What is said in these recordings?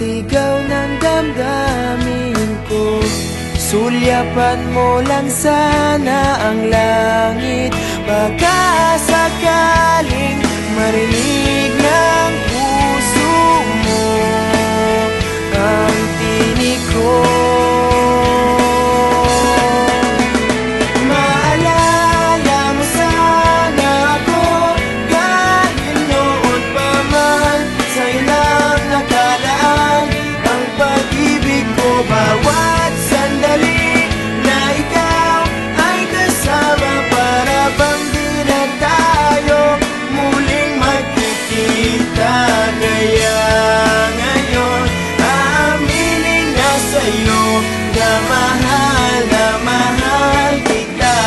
sigaw ng damdamin ko. Sulyapan mo lang sana ang langit, baka sakaling marinig ng puso mo ang tinig ko. Maalala mo sana ako, dahil noon pa man sa'yo lang nakalaan ang pag-ibig ko. Bawat sandali na ikaw ay kasama, para bang di na tayo muling magkikita. Kaya ngayon aaminin na sa'yo na mahal kita.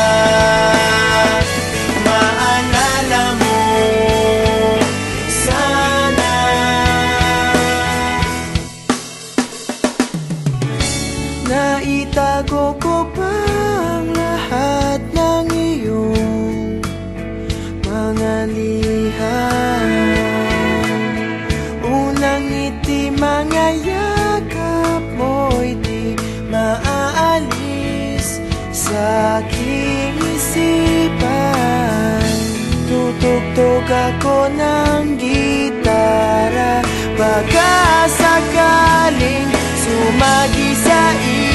Maalala mo sana. Naitago ko pa ang lahat ng iyong mga liham. Unang ngiti, mga yakap mo'y di maaalis sa aking isipan. Tutugtog ako ng gitara, baka sakaling sumagi sa iyo.